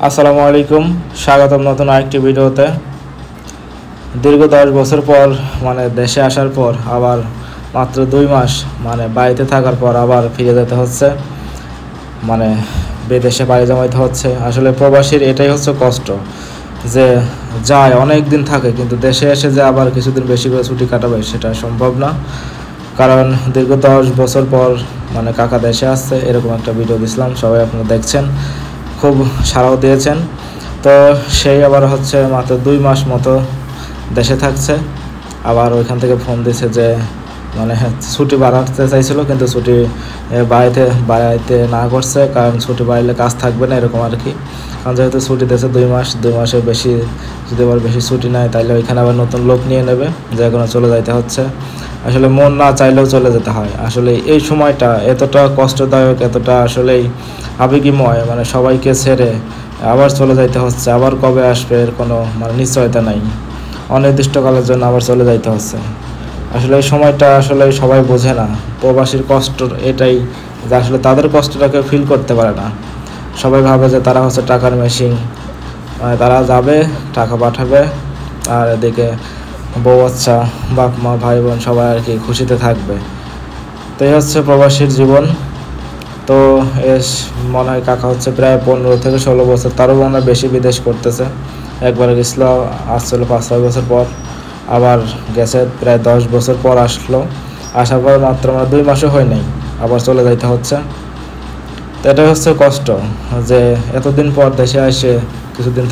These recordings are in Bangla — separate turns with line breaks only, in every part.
আসসালামু আলাইকুম, স্বাগতম নতুন আরেকটি ভিডিওতে। দীর্ঘ 10 বছর পর দেশে আসার পর আবার মাত্র 2 মাস বাড়িতে থাকার পর আবার ফিরে যেতে হচ্ছে, বিদেশে পাড়ি জমাইতে হচ্ছে। আসলে প্রবাসীর এটাই হচ্ছে কষ্ট, যে যায় অনেক দিন থাকে কিন্তু দেশে এসে যে আবার কিছুদিন বেশি করে ছুটি কাটাবে সেটা সম্ভব না। কারণ দীর্ঘ 10 বছর পর কাকা দেশে আসছে, এরকম একটা ভিডিও দিছিলাম, সবাই আপনারা দেখছেন, খুব সাড়াও দিয়েছেন। তো সেই আবার হচ্ছে মাত্র 2 মাস মতো দেশে থাকছে। আবার ওইখান থেকে ফোন দিছে যে ছুটি বাড়াতে চাইছিল, কিন্তু ছুটি বাড়াইতে না করছে, কারণ ছুটি বাড়াইলে কাজ থাকবে না, এরকম আর কি। কারণ যেহেতু ছুটি দিয়েছে 2 মাস, 2 মাসের বেশি যদি আবার বেশি ছুটি নেয় তাহলে ওইখানে আবার নতুন লোক নিয়ে নেবে, যে কোনো চলে যাইতে হচ্ছে। আসলে মন না চাইলেও চলে যেতে হয়। আসলে এই সময়টা এতটা কষ্টদায়ক, এতটা আসলেই আবেগীময়, সবাইকে ছেড়ে আবার চলে যাইতে হচ্ছে। আবার কবে আসবে এর কোনো নিশ্চয়তা নাই, অনির্দিষ্টকালের জন্য আবার চলে যাইতে হচ্ছে। আসলে এই সময়টা আসলে সবাই বোঝে না, প্রবাসীর কষ্ট এটাই, যে আসলে তাদের কষ্টটাকে ফিল করতে পারে না। সবাই ভাবে যে তারা হচ্ছে টাকার মেশিন, তারা যাবে, টাকা পাঠাবে, আর এদিকে বউ বাচ্চা, বাপ মা, ভাই বোন সবাই আর কি খুশিতে থাকবে। তো এই হচ্ছে প্রবাসীর জীবন। তো এস মনে হয় কাকা হচ্ছে প্রায় 15 থেকে 16 বছর, তারও মনে হয় বেশি বিদেশ করতেছে। একবার গেছিল, আসছিল 5-6 বছর পর, আবার গেছে প্রায় 10 বছর পর আসলো। আসার পর মাত্র 2 মাসও হয় নাই, আবার চলে যাইতে হচ্ছে। তো এটাই হচ্ছে কষ্ট, যে এতদিন পর দেশে এসে কিছুদিন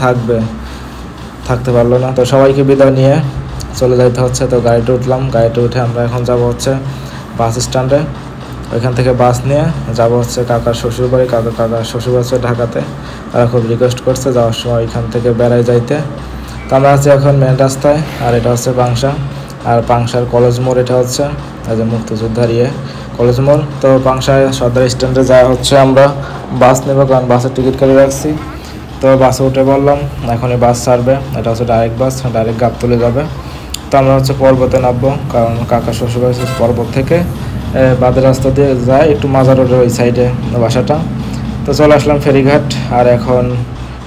থাকতে পারলো না। তো সবাইকে বিদায় নিয়ে চলে যাইতে হচ্ছে। তো গাড়িতে উঠলাম, গাড়িতে উঠে আমরা এখন যাব হচ্ছে বাস স্ট্যান্ডে। ওইখান থেকে বাস নিয়ে যাব হচ্ছে কাকার শ্বশুরবাড়ি। কাকার শ্বশুর হচ্ছে ঢাকাতে, তারা খুব রিকোয়েস্ট করছে যাওয়ার সময় ওইখান থেকে বেড়াই যাইতে। তো আমরা আছি এখন মেন রাস্তায়, আর এটা হচ্ছে পাংশা, আর পাংশার কলেজ মোড়, এটা হচ্ছে এই যে মুক্তিযোদ্ধার কলেজ মোড়। তো পাংশায় সদর স্ট্যান্ডে যাওয়া হচ্ছে, আমরা বাস নেব, কারণ বাসের টিকিট কেটে রাখছি। তো বাসে উঠে বললাম, এখনই বাস ছাড়বে, এটা হচ্ছে ডাইরেক্ট বাস, ডাইরেক্ট গাবতলী যাবে। তো আমরা হচ্ছে পর্বতে নামবো, কারণ কাকা শ্বশুর হচ্ছে পর্বত থেকে বাদের রাস্তা দিয়ে যায়, একটু মাজার রোডের ওই সাইডে বাসাটা। তো চলে আসলাম ফেরিঘাট, আর এখন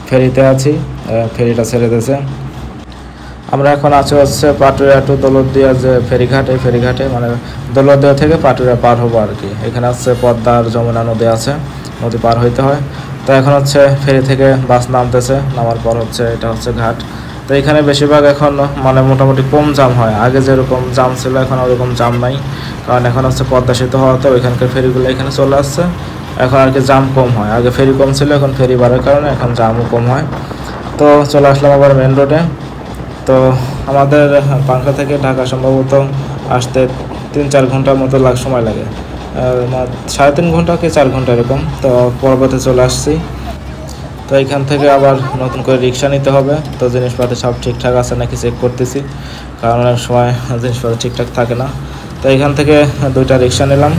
ফেরিতে আছি, ফেরিটা ছেড়ে দিয়েছে। আমরা এখন আছি হচ্ছে পাটুরিয়া টু দৌলতদিয়া যে ফেরিঘাট, এই ফেরিঘাটে দৌলতদিয়া থেকে পাটুরিয়া পার হবো আর কি। এখানে হচ্ছে পদ্মা আর যমুনা নদী আছে, নদী পার হইতে হয়। তো এখন হচ্ছে ফেরি থেকে বাস নামতেছে, নামার পর হচ্ছে এটা হচ্ছে ঘাট। তো এখানে বেশিরভাগ এখন মোটামুটি কম জাম হয়, আগে যেরকম জাম ছিল এখন ওরকম জাম নাই, কারণ এখন হচ্ছে পদ্মা সেতু হওয়াতে ওইখানকার ফেরিগুলো এখানে চলে আসছে, এখন আর কি জাম কম হয়। আগে ফেরি কম ছিল, এখন ফেরি বাড়ার কারণে এখন জামও কম হয়। তো চলে আসলাম আবার মেন রোডে। তো আমাদের পাংশা থেকে ঢাকা সম্ভবত আসতে 3-4 ঘন্টার মতো সময় লাগে, 3.5 ঘন্টা কি 4 ঘন্টা এরকম। তো পর্বতে চলে আসছি। তো এইখান থেকে আবার নতুন করে রিক্সা নিতে হবে। তো জিনিসপত্র সব ঠিকঠাক আছে নাকি চেক করতেছি, কারণ অনেক সময় জিনিসপত্র ঠিকঠাক থাকে না। তো এইখান থেকে 2টা রিক্সা নিলাম,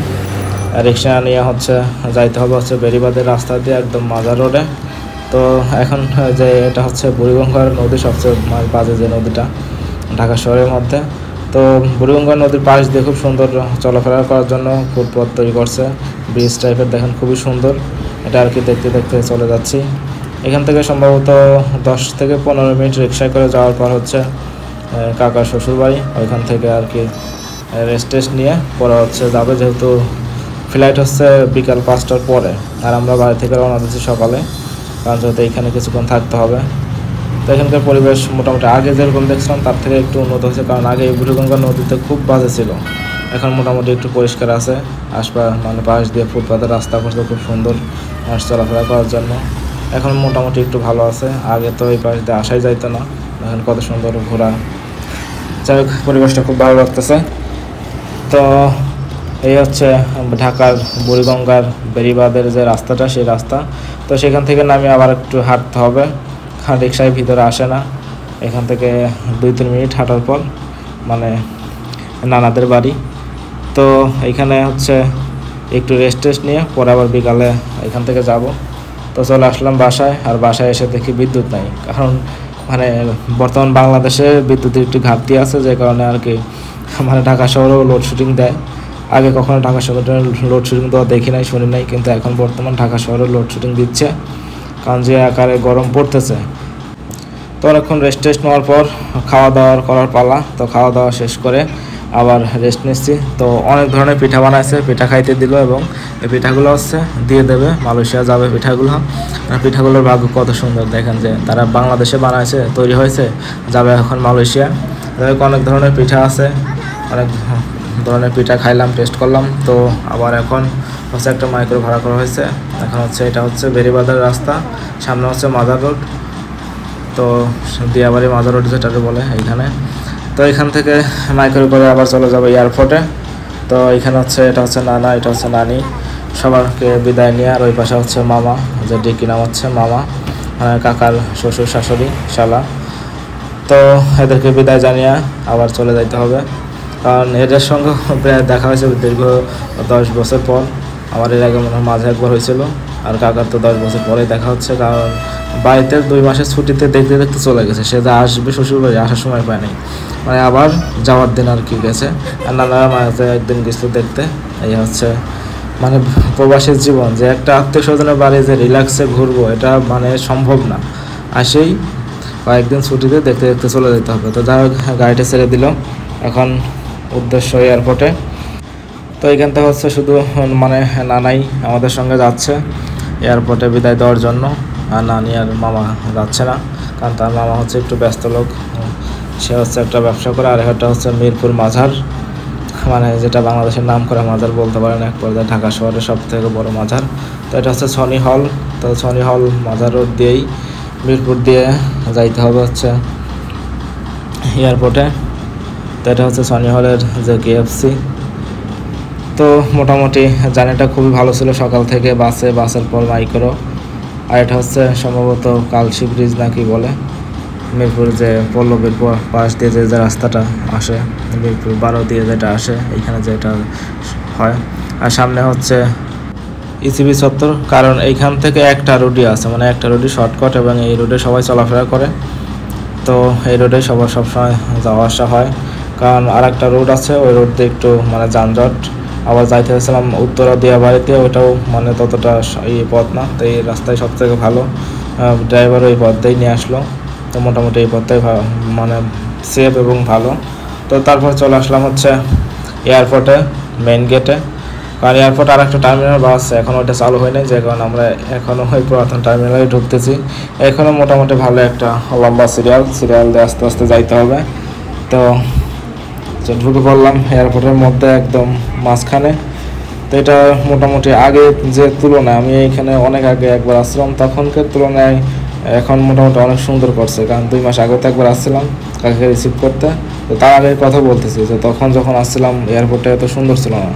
রিক্সা নিয়ে হচ্ছে যাইতে হবে হচ্ছে বেড়িবাঁধের রাস্তা দিয়ে একদম মাজার রোডে। তো এখন যে এটা হচ্ছে বুড়িগঙ্গার নদী, সবচেয়ে বাজে যে নদীটা ঢাকা শহরের মধ্যে। তো বুড়িগঙ্গার নদীর পাশ দিয়ে খুব সুন্দর চলাফেরা করার জন্য ফুটপাথ তৈরি করছে, ব্রিজ টাইপের, দেখেন খুবই সুন্দর। এটা আর কি দেখতে দেখতে চলে যাচ্ছি। এখান থেকে সম্ভবত 10 থেকে 15 মিনিট রিক্সায় করে যাওয়ার পর হচ্ছে কাকার শ্বশুরবাড়ি। ওইখান থেকে আর কি রেস্ট নিয়ে পরে হচ্ছে যাবে, যেহেতু ফ্লাইট হচ্ছে বিকাল 5টার পরে, আর আমরা বাড়ি থেকে রওনা দিচ্ছি সকালে, কারণ যেহেতু এখানে কিছুক্ষণ থাকতে হবে। তো এখানকার পরিবেশ মোটামুটি আগে যেরকম দেখছিলাম তার থেকে একটু উন্নত হয়েছে, কারণ আগে এই বুড়িগঙ্গা নদীতে খুব বাজে ছিল, এখন মোটামুটি একটু পরিষ্কার আছে। পাশ দিয়ে ফুটপাতের রাস্তা করছে খুব সুন্দর চলাফেরা করার জন্য, এখন মোটামুটি একটু ভালো আছে। আগে তো এই পাশ দিয়ে আসাই যাইতো না, এখন কত সুন্দর ঘোরা। যাই হোক, পরিবেশটা খুব ভালো লাগতেছে। তো এই হচ্ছে ঢাকার বুড়িগঙ্গার বেড়িবাঁধের যে রাস্তাটা, সেই রাস্তা। তো সেখান থেকে নামিয়ে আবার একটু হাঁটতে হবে, রিক্সায় ভিতরে আসে না। এখান থেকে 2-3 মিনিট হাঁটার পর নানাদের বাড়ি। তো এইখানে হচ্ছে একটু রেস্ট নিয়ে পরে আবার বিকালে এখান থেকে যাব। তো চলে আসলাম বাসায়, আর বাসায় এসে দেখি বিদ্যুৎ নাই, কারণ বর্তমান বাংলাদেশে বিদ্যুতের একটু ঘাটতি আছে, যে কারণে আর কি ঢাকা শহরেও লোডশেডিং দেয়। আগে কখনো ঢাকা শহরে লোডশেডিং দেওয়া দেখি নাই, শুনি নাই, কিন্তু এখন বর্তমান ঢাকা শহরে লোডশেডিং দিচ্ছে, কারণ যে আকারে গরম পড়তেছে। তো অনেকক্ষণ রেস্ট নেওয়ার পর খাওয়া দাওয়া করার পালা। তো খাওয়া দাওয়া শেষ করে আবার রেস্ট নিচ্ছি। তো অনেক ধরনের পিঠা বানাইছে, পিঠা খাইতে দিল এবং এই পিঠাগুলো হচ্ছে দিয়ে দেবে, মালয়েশিয়া যাবে পিঠাগুলো। পিঠাগুলোর ভাগ্য কত সুন্দর দেখেন, যে তারা বাংলাদেশে বানাইছে, তৈরি হয়েছে, যাবে এখন মালয়েশিয়া। অনেক ধরনের পিঠা আছে, অনেক ধরনের পিঠা খাইলাম, টেস্ট করলাম। তো আবার এখন হচ্ছে একটা মাইক্রো ভাড়া করা হয়েছে। এখন হচ্ছে এটা হচ্ছে বেরিবাজার রাস্তা, সামনে হচ্ছে মাজার রোড। তো দিয়াবাড়ি মাজার রোড যেটাকে বলে এইখানে। তো এখান থেকে মাইক্রো করে আবার চলে যাবে এয়ারপোর্টে। তো এখানে হচ্ছে এটা হচ্ছে নানা, এটা হচ্ছে নানি, সবাইকে বিদায় নিয়ে। আর ওই পাশে হচ্ছে মামা, যে ডিকি নাম হচ্ছে মামা, কাকার শ্বশুর শাশুড়ি শালা। তো এদেরকে বিদায় জানিয়ে আবার চলে যাইতে হবে, কারণ এদের সঙ্গে প্রায় দেখা হয়েছে দীর্ঘ 10 বছর পর। আমার এর আগে মনে হয় মাঝে একবার হয়েছিল, আর কাকার তো 10 বছর পরেই দেখা হচ্ছে, কারণ বাড়িতে 2 মাসের ছুটিতে দেখতে দেখতে চলে গেছে। সে যা আসবে শ্বশুরবাড়ি, আসার সময় পায়নি, মানে আবার যাওয়ার দিন আর কি গেছে। আর নানারা মাঝে একদিন গেছিল দেখতে। এই হচ্ছে মানে প্রবাসীর জীবন, যে একটা আত্মীয় স্বজনের বাড়ি যে রিল্যাক্সে ঘুরবো, এটা মানে সম্ভব না। আসেই কয়েকদিন ছুটিতে দেখতে দেখতে চলে যেতে হবে। তো যাই হোক, গাড়িটা ছেড়ে দিল, এখন উদ্দেশ্য এয়ারপোর্টে। তো এইখান থেকে হচ্ছে শুধু মানে নানাই আমাদের সঙ্গে যাচ্ছে এয়ারপোর্টে বিদায় দেওয়ার জন্য, আর নানি আর মামা যাচ্ছে না, কারণ তার মামা হচ্ছে একটু ব্যস্ত লোক। সে হচ্ছে একটা ব্যবসা করে, আর একটা হচ্ছে মিরপুর মাজার, মানে যেটা বাংলাদেশের নাম করা মাজার বলতে পারেন, এক পর্যায়ে ঢাকা শহরের সব থেকে বড় মাজার। তো এটা হচ্ছে সনি হল। তো সনি হল মাজার রোড দিয়েই মিরপুর দিয়ে যাইতে হবে হচ্ছে এয়ারপোর্টে। তো এটা হচ্ছে সনি হলের যে KFC। তো মোটামুটি জার্নিটা খুবই ভালো ছিল, সকাল থেকে বাসের পর মাইক্রো। আর এটা হচ্ছে সম্ভবত কালশি ব্রিজ নাকি বলে, মিরপুর যে পল্লবীর পাশ দিয়ে যে রাস্তাটা আসে, মিরপুর 12 দিয়ে যেটা আসে, এইখানে যেটা হয়। আর সামনে হচ্ছে ECB চত্বর, কারণ এইখান থেকে একটা রোডই আছে, মানে একটা রোডই শর্টকাট, এবং এই রোডে সবাই চলাফেরা করে। তো এই রোডে সবসময় যাওয়া আসা হয়, কারণ আর একটা রোড আছে, ওই রোড দিয়ে একটু মানে যানজট। আবার যাইতে হয়েছিলাম উত্তরা দিয়াবাড়িতে, ওটাও মানে ততটা এই পথ না। তো এই রাস্তায় সবথেকে ভালো, ড্রাইভার ওই পথ দিয়েই নিয়ে আসলো। তো মোটামুটি এই পথটাই মানে সেফ এবং ভালো। তো তারপর চলে আসলাম হচ্ছে এয়ারপোর্টে, মেইন গেটে। কারণ এয়ারপোর্ট আর একটা টার্মিনাল বাস এখনও ওইটা চালু হয়নি, যে কারণে আমরা এখনও ওই পুরাতন টার্মিনালে ঢুকতেছি। এখনও মোটামুটি ভালো একটা লম্বা সিরিয়াল দিয়ে আস্তে আস্তে যাইতে হবে। তো ঢুকে পড়লাম এয়ারপোর্টের মধ্যে, একদম মাঝখানে। তো এটা মোটামুটি আগে যে তুলনায়, আমি এখানে অনেক আগে একবার আসছিলাম, তখনকার তুলনায় এখন মোটামুটি অনেক সুন্দর করছে। কারণ 2 মাস আগে তো একবার আসছিলাম কাকে রিসিভ করতে। তো তার আগে কথা বলতেছি, যে তখন যখন আসছিলাম এয়ারপোর্টটা এত সুন্দর ছিল না।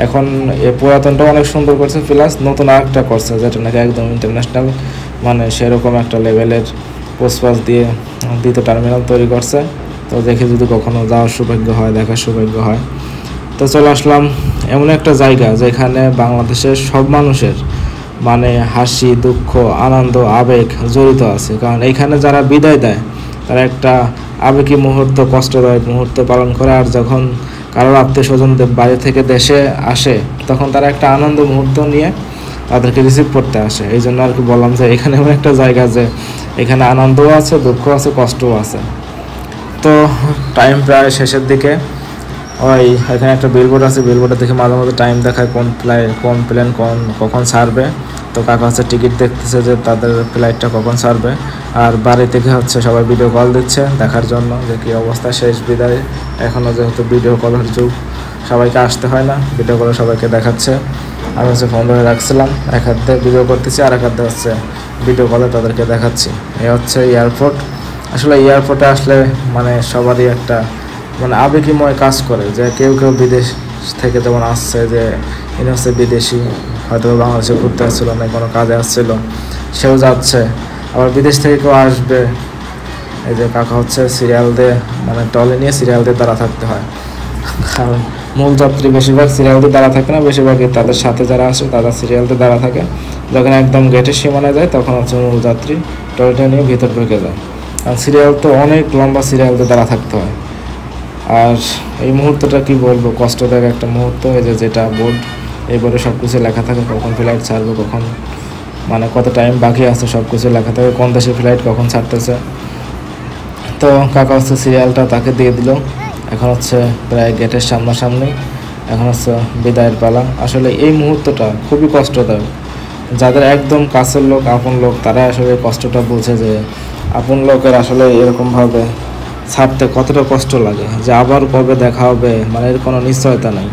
এখন এ পুরাতনটা অনেক সুন্দর করছে, প্লাস নতুন আরেকটা করছে, যেটা নাকি একদম ইন্টারন্যাশনাল, মানে সেরকম একটা লেভেলের পোস্টপাস দিয়ে দ্বিতীয় টার্মিনাল তৈরি করছে। তো দেখে যদি কখনো যাওয়ার সৌভাগ্য হয়, দেখার সৌভাগ্য হয়। তো চলে আসলাম এমন একটা জায়গা যেখানে বাংলাদেশের সব মানুষের মানে হাসি, দুঃখ, আনন্দ, আবেগ জড়িত আছে। কারণ এইখানে যারা বিদায় দেয়, তারা একটা আবেগী মুহূর্ত, কষ্টদায়ক মুহূর্ত পালন করে। আর যখন কারোর আত্মীয় স্বজনদের বাড়ি থেকে দেশে আসে, তখন তারা একটা আনন্দ মুহূর্ত নিয়ে তাদেরকে রিসিভ করতে আসে। এই জন্য আর কি বললাম যে এখানে এমন একটা জায়গা যে এখানে আনন্দও আছে, দুঃখ আছে, কষ্টও আছে। তো টাইম প্রায় শেষের দিকে। ওই এখানে একটা বিলবোর্ড আছে, বিলবোর্ডে দেখে মাঝে মাঝে টাইম দেখায়, কোন প্লেন কখন ছাড়বে। তো কাকা হচ্ছে টিকিট দেখতেছে যে তাদের ফ্লাইটটা কখন ছাড়বে। আর বাড়ি থেকে হচ্ছে সবাই ভিডিও কল দিচ্ছে দেখার জন্য যে কী অবস্থা, শেষ বিদায়। এখনও যেহেতু ভিডিও কলের যুগ, সবাইকে আসতে হয় না, ভিডিও কলে সবাইকে দেখাচ্ছে। আমি হচ্ছে ফোন ধরে রাখছিলাম, এক হাত দিয়ে ভিডিও করতেছি, আর এক হাত দিয়ে হচ্ছে ভিডিও কলে তাদেরকে দেখাচ্ছি। এই হচ্ছে এয়ারপোর্ট। আসলে এয়ারপোর্টে আসলে মানে সবারই একটা মানে আবেগীময় কাজ করে, যে কেউ বিদেশ থেকে যেমন আসছে, যে ইনি হচ্ছে বিদেশি, হয়তো বাংলাদেশে ঘুরতে আসছিল না, কোনো কাজে আসছিল, সেও যাচ্ছে। আবার বিদেশ থেকে কেউ আসবে, এই যে কাকা হচ্ছে সিরিয়াল দিয়ে, মানে টলে নিয়ে সিরিয়াল দিয়ে দাঁড়া থাকতে হয়। কারণ মূল যাত্রী বেশিরভাগ সিরিয়াল দিয়ে দাঁড়া থাকে না, বেশিরভাগই তাদের সাথে যারা আসে তারা সিরিয়াল দিয়ে দাঁড়া থাকে। যখন একদম গেটের সীমানায় যায়, তখন হচ্ছে মূল যাত্রী টয়লেটে নিয়ে ভিতর ঢুকে যায়। কারণ সিরিয়াল তো অনেক লম্বা, সিরিয়াল দিয়ে দাঁড়া থাকতে হয়। আর এই মুহূর্তটা কি বলবো, কষ্টদায়ক একটা মুহূর্ত। এই যে যেটা বোর্ড, এই বোর্ডে সব কিছু লেখা থাকে, কখন ফ্লাইট ছাড়বে, কখন মানে কত টাইম বাকি আছে সব কিছু লেখা থাকে, কোন দেশের ফ্লাইট কখন ছাড়তেছে। তো কাকা হচ্ছে সিরিয়ালটা তাকে দিয়ে দিল। এখন হচ্ছে প্রায় গেটের সামনাসামনি, এখন হচ্ছে বিদায়ের পালা। আসলে এই মুহূর্তটা খুবই কষ্টদায়ক। যাদের একদম কাছের লোক, আপন লোক, তারা আসলে কষ্টটা বোঝে যে আপন লোকের আসলে এরকমভাবে ছাড়তে কতটা কষ্ট লাগে, যে আবার কবে দেখা হবে মানে এর কোনো নিশ্চয়তা নেই।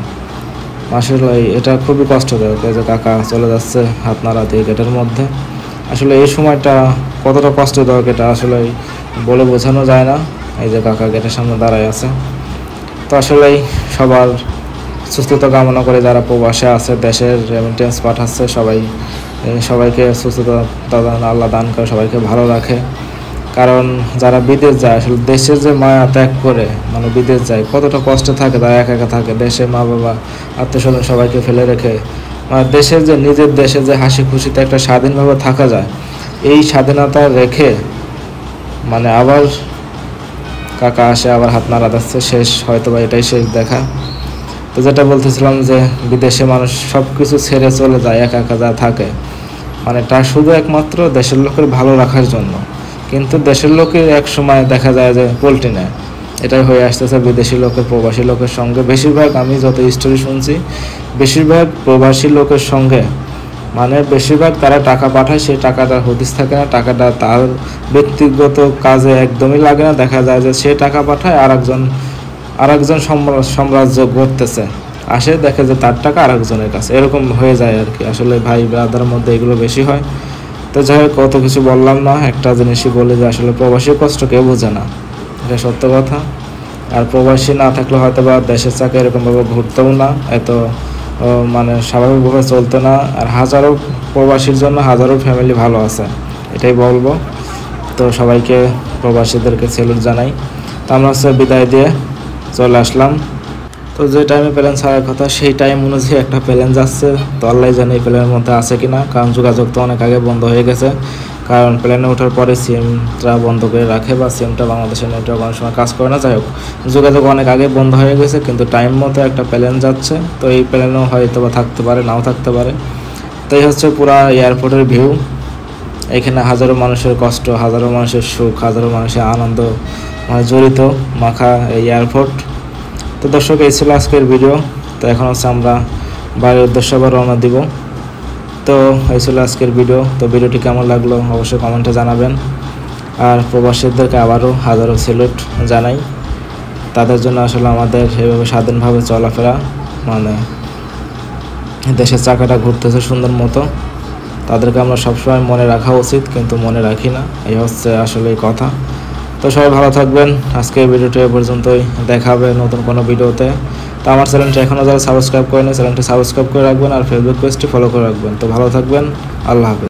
আসলে এটা খুবই কষ্টদায়ক যে কাকা চলে যাচ্ছে হাত নাড়া দিয়ে গেটের মধ্যে। আসলে এই সময়টা কতটা কষ্টদায়ক এটা আসলে বলে বোঝানো যায় না। এই যে কাকা গেটের সামনে দাঁড়ায় আছে। তো আসলেই সবার সুস্থতা কামনা করে যারা প্রবাসে আছে, দেশের রেমিটেন্স পাঠাচ্ছে, সবাইকে সুস্থতা আল্লাহ দান করে, সবাইকে ভালো রাখে। কারণ যারা বিদেশ যায় আসলে দেশের যে মায়া ত্যাগ করে মানে বিদেশ যায়, কতটা কষ্টে থাকে, তারা একা একা থাকে, দেশে মা বাবা আত্মীয় স্বজন সবাইকে ফেলে রেখে মানে দেশের যে নিজের দেশে যে হাসি খুশিতে একটা স্বাধীনভাবে থাকা যায়, এই স্বাধীনতা রেখে মানে আবার কাকা আসে, আবার হাত নাড়া দিচ্ছে। শেষ হয়তো বা এটাই শেষ দেখা। তো যেটা বলতেছিলাম যে বিদেশে মানুষ সব কিছু ছেড়ে চলে যায়, একা একা যা থাকে মানে তা শুধু একমাত্র দেশের লোকের ভালো রাখার জন্য। কিন্তু দেশের লোকের এক সময় দেখা যায় যে পল্টি নেয়। এটাই হয়ে আসতেছে বিদেশি লোকের প্রবাসী লোকের সঙ্গে। বেশিরভাগ আমি যত স্টোরি শুনছি, বেশিরভাগ প্রবাসী লোকের সঙ্গে মানে বেশিরভাগ তারা টাকা পাঠায়, সেই টাকাটা হদিস থাকে না, টাকাটা তার ব্যক্তিগত কাজে একদমই লাগে না। দেখা যায় যে সে টাকা পাঠায়, আরেকজন সাম্রাজ্য গড়তেছে, আসে দেখে যে তার টাকা আরেকজনের কাছে, এরকম হয়ে যায় আর কি। আসলে ভাই ব্রাদারের মধ্যে এগুলো বেশি হয়। তো যাই হোক, কত কিছু বললাম না, একটা জিনিসই বলি যে আসলে প্রবাসীর কষ্ট কেউ বোঝে না, এটা সত্য কথা। আর প্রবাসী না থাকলে হয়তো বা দেশের চাকা এরকমভাবে ঘুরতেও না, এত মানে স্বাভাবিকভাবে চলতো না। আর হাজারো প্রবাসীর জন্য হাজারো ফ্যামিলি ভালো আছে, এটাই বলবো। তো সবাইকে প্রবাসীদেরকে সেলুট জানাই। তো আমরা হচ্ছে বিদায় দিয়ে চলে আসলাম। তো যে টাইমে প্লেন ছাড়ার কথা সেই টাইম অনুযায়ী একটা প্লেন যাচ্ছে। তো আল্লাহ জানে এই প্লেনের মধ্যে আছে কিনা, কারণ যোগাযোগ তো অনেক আগে বন্ধ হয়ে গেছে। কারণ প্লেনে ওঠার পরে সিমটা বন্ধ করে রাখে, বা সিমটা বাংলাদেশের নেটওয়ার্ক অনেক সময় কাজ করে না। যাই হোক, যোগাযোগ অনেক আগে বন্ধ হয়ে গেছে, কিন্তু টাইম মতো একটা প্লেন যাচ্ছে। তো এই প্লেনেও হয়তো বা থাকতে পারে, নাও থাকতে পারে। তো এই হচ্ছে পুরা এয়ারপোর্টের ভিউ। এখানে হাজারো মানুষের কষ্ট, হাজারো মানুষের সুখ, হাজারো মানুষের আনন্দ মানে জড়িত মাখা এই এয়ারপোর্ট। তো দর্শক, এই ছিল আজকের ভিডিও। তো এখন হচ্ছে আমরা বাড়ির উদ্দেশ্যে আবার রওনা দিব। তো এই ছিল আজকের ভিডিও। তো ভিডিওটি কেমন লাগলো অবশ্যই কমেন্টে জানাবেন। আর প্রবাসীদেরকে আবারও হাজারো স্যালুট জানাই। তাদের জন্য আসলে আমাদের এভাবে স্বাধীনভাবে চলাফেরা মানে দেশের চাকাটা ঘুরতেছে সুন্দর মতো, তাদেরকে আমরা সবসময় মনে রাখা উচিত, কিন্তু মনে রাখি না, এই হচ্ছে আসলে এই কথা। তো সবাই ভালো থাকবেন। আজকের ভিডিওটি এ পর্যন্তই, দেখা হবে নতুন কোনো ভিডিওতে। তো আমার চ্যানেলটি এখনও যারা সাবস্ক্রাইব করেনি, চ্যানেলটি সাবস্ক্রাইব করে রাখবেন, আর ফেসবুক পেজটি ফলো করে রাখবেন। তো ভালো থাকবেন, আল্লাহ হাফেজ।